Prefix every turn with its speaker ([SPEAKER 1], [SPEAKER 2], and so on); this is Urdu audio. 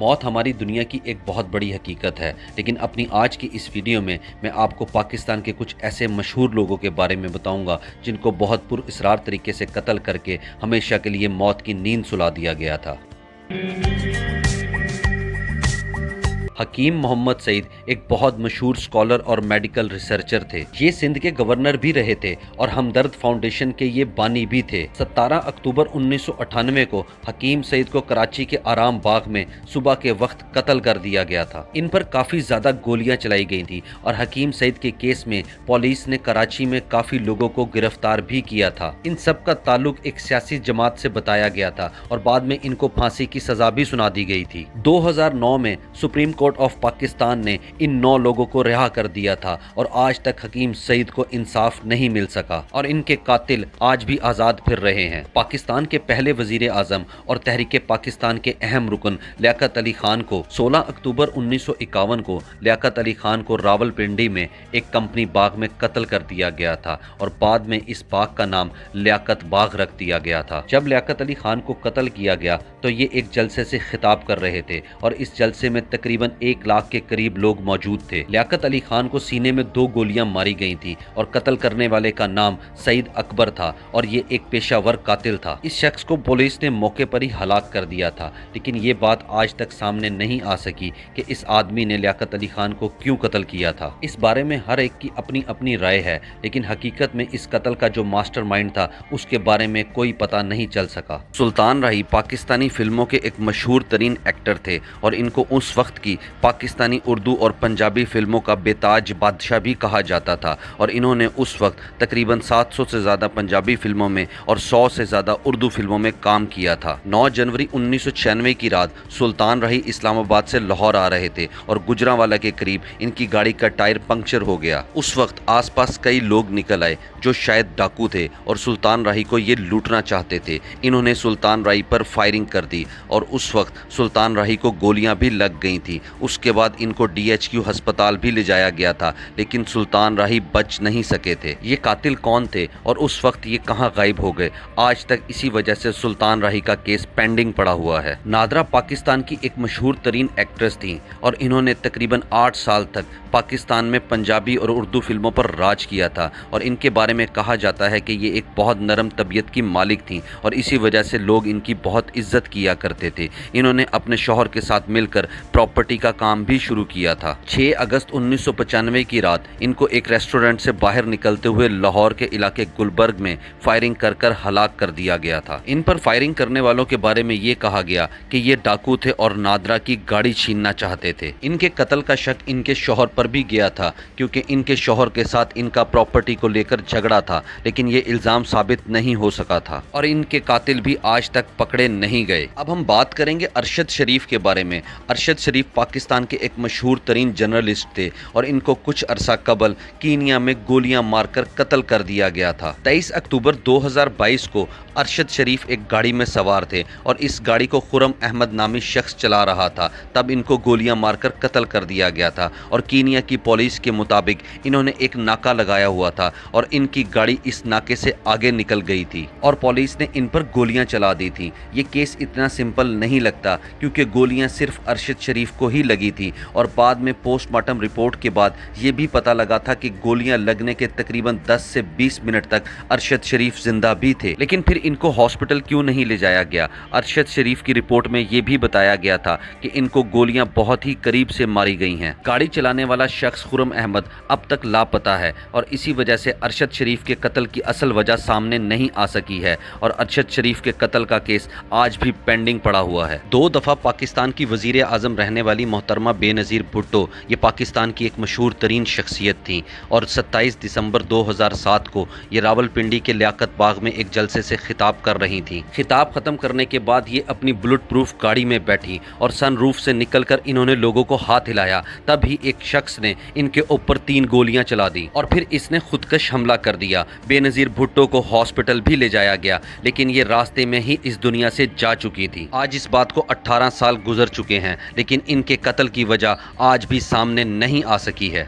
[SPEAKER 1] موت ہماری دنیا کی ایک بہت بڑی حقیقت ہے، لیکن اپنی آج کی اس ویڈیو میں آپ کو پاکستان کے کچھ ایسے مشہور لوگوں کے بارے میں بتاؤں گا جن کو بہت پر اسرار طریقے سے قتل کر کے ہمیشہ کے لیے موت کی نیند سلا دیا گیا تھا۔ حکیم محمد سعید ایک بہت مشہور اسکالر اور میڈیکل ریسرچر تھے۔ یہ سندھ کے گورنر بھی رہے تھے اور ہمدرد فاؤنڈیشن کے یہ بانی بھی تھے۔ 17 اکتوبر 1998 کو حکیم سعید کو کراچی کے آرام باغ میں صبح کے وقت قتل کر دیا گیا تھا۔ ان پر کافی زیادہ گولیاں چلائی گئی تھیں اور حکیم سعید کے کیس میں پولیس نے کراچی میں کافی لوگوں کو گرفتار بھی کیا تھا۔ ان سب کا تعلق ایک سیاسی جماعت سے بتایا گیا تھا اور بعد میں ان کو پھانسی کی سزا بھی سنا دی گئی تھی۔ 2009 میں سپریم کورٹ آف پاکستان نے ان 9 لوگوں کو رہا کر دیا تھا اور آج تک حکیم سعید کو انصاف نہیں مل سکا اور ان کے قاتل آج بھی آزاد پھر رہے ہیں۔ پاکستان کے پہلے وزیر اعظم اور تحریک پاکستان کے اہم رکن لیاقت علی خان کو 16 اکتوبر 1951 کو لیاقت علی خان کو راولپنڈی میں ایک کمپنی باغ میں قتل کر دیا گیا تھا اور بعد میں اس باغ کا نام لیاقت باغ رکھ دیا گیا تھا۔ جب لیاقت علی خان کو قتل کیا گیا تو یہ ایک جلسے سے خطاب کر رہے تھے اور اس جلسے میں تقریباً 1 لاکھ کے قریب لوگ موجود تھے۔ لیاقت علی خان کو سینے میں 2 گولیاں ماری گئی تھیں اور قتل کرنے والے کا نام سعید اکبر تھا اور یہ ایک پیشہ ور قاتل تھا۔ اس شخص کو پولیس نے موقع پر ہی ہلاک کر دیا تھا، لیکن یہ بات آج تک سامنے نہیں آ سکی کہ اس آدمی نے لیاقت علی خان کو کیوں قتل کیا تھا۔ اس بارے میں ہر ایک کی اپنی اپنی رائے ہے، لیکن حقیقت میں اس قتل کا جو ماسٹر مائنڈ تھا اس کے بارے میں کوئی پتہ نہیں چل سکا۔ سلطان راہی پاکستانی فلموں کے ایک مشہور ترین ایکٹر تھے اور ان کو اس وقت کی پاکستانی اردو اور پنجابی فلموں کا بے تاج بادشاہ بھی کہا جاتا تھا اور انہوں نے اس وقت تقریباً 700 سے زیادہ پنجابی فلموں میں اور 100 سے زیادہ اردو فلموں میں کام کیا تھا۔ 9 جنوری 1996 کی رات سلطان راہی اسلام آباد سے لاہور آ رہے تھے اور گجرانوالہ کے قریب ان کی گاڑی کا ٹائر پنکچر ہو گیا۔ اس وقت آس پاس کئی لوگ نکل آئے جو شاید ڈاکو تھے اور سلطان راہی کو یہ لوٹنا چاہتے تھے۔ انہوں نے سلطان راہی پر فائرنگ کر دی اور اس وقت سلطان راہی کو گولیاں بھی لگ گئی تھیں۔ اس کے بعد ان کو DHQ ہسپتال بھی لے جایا گیا تھا، لیکن سلطان راہی بچ نہیں سکے تھے۔ یہ قاتل کون تھے اور اس وقت یہ کہاں غائب ہو گئے؟ آج تک اسی وجہ سے سلطان راہی کا کیس پینڈنگ پڑا ہوا ہے۔ نادرہ پاکستان کی ایک مشہور ترین ایکٹریس تھیں اور انہوں نے تقریباً 8 سال تک پاکستان میں پنجابی اور اردو فلموں پر راج کیا تھا اور ان کے بارے میں کہا جاتا ہے کہ یہ ایک بہت نرم طبیعت کی مالک تھیں اور اسی وجہ سے لوگ ان کی بہت عزت کیا کرتے تھے۔ انہوں نے اپنے شوہر کے ساتھ مل کر پراپرٹی کا کام بھی شروع کیا تھا۔ 6 اگست 1995 کی رات ان کو ایک ریسٹورنٹ سے باہر نکلتے ہوئے لاہور کے علاقے گلبرگ میں فائرنگ کر کر ہلاک کر دیا گیا تھا۔ ان پر فائرنگ کرنے والوں کے بارے میں یہ کہا گیا کہ یہ ڈاکو تھے اور نادرہ کی گاڑی چھیننا چاہتے تھے۔ ان کے قتل کا شک ان کے شوہر پر بھی گیا تھا کیونکہ ان کے شوہر کے ساتھ ان کا پراپرٹی کو لے کر جھگڑا تھا، لیکن یہ الزام ثابت نہیں ہو سکا تھا اور ان کے قاتل بھی آج تک پکڑے نہیں گئے۔ اب ہم بات کریں گے ارشد شریف کے بارے میں۔ ارشد شریف پاکستان کے ایک مشہور ترین جرنلسٹ تھے اور ان کو کچھ عرصہ قبل کینیا میں گولیاں مار کر قتل کر دیا گیا تھا۔ 23 اکتوبر 2022 کو ارشد شریف ایک گاڑی میں سوار تھے اور اس گاڑی کو خرم احمد نامی شخص چلا رہا تھا، تب ان کو گولیاں مار کر قتل کر دیا گیا تھا اور کینیا کی پولیس کے مطابق انہوں نے ایک ناکہ لگایا ہوا تھا اور ان کی گاڑی اس ناکے سے آگے نکل گئی تھی اور پولیس نے ان پر گولیاں چلا دی تھیں۔ یہ کیس اتنا سمپل نہیں لگتا کیونکہ گولیاں صرف ارشد شریف کو ہی لگی تھی اور بعد میں پوسٹ مارٹم رپورٹ کے بعد یہ بھی پتہ لگا تھا کہ گولیاں لگنے کے تقریباً 10 سے 20 منٹ تک ارشد شریف زندہ بھی تھے، لیکن پھر ان کو ہاسپٹل کیوں نہیں لے جایا گیا؟ ارشد شریف کی رپورٹ میں یہ بھی بتایا گیا تھا کہ ان کو گولیاں بہت ہی قریب سے ماری گئی ہیں۔ گاڑی چلانے والا شخص خرم احمد اب تک لاپتہ ہے اور اسی وجہ سے ارشد شریف کے قتل کی اصل وجہ سامنے نہیں آ سکی ہے اور ارشد شریف کے قتل کا کیس آج بھی پینڈنگ پڑا ہوا ہے۔ 2 دفعہ پاکستان کی وزیر اعظم رہنے والی محترمہ بے نظیر بھٹو یہ پاکستان کی ایک مشہور ترین شخصیت تھیں اور 27 دسمبر 2007 کو یہ راولپنڈی کے لیاقت باغ میں ایک جلسے سے خطاب کر رہی تھیں۔ خطاب ختم کرنے کے بعد یہ اپنی بلٹ پروف گاڑی میں بیٹھی اور سن روف سے نکل کر انہوں نے لوگوں کو ہاتھ ہلایا، تب ہی ایک شخص نے ان کے اوپر 3 گولیاں چلا دی اور پھر اس نے خودکش حملہ کر دیا۔ بے نظیر بھٹو کو ہاسپٹل بھی لے جایا گیا، لیکن یہ راستے میں ہی اس دنیا سے جا چکی تھی۔ آج اس بات کو 18 سال گزر چکے ہیں، لیکن ان کے قتل کی وجہ آج بھی سامنے نہیں آ سکی ہے۔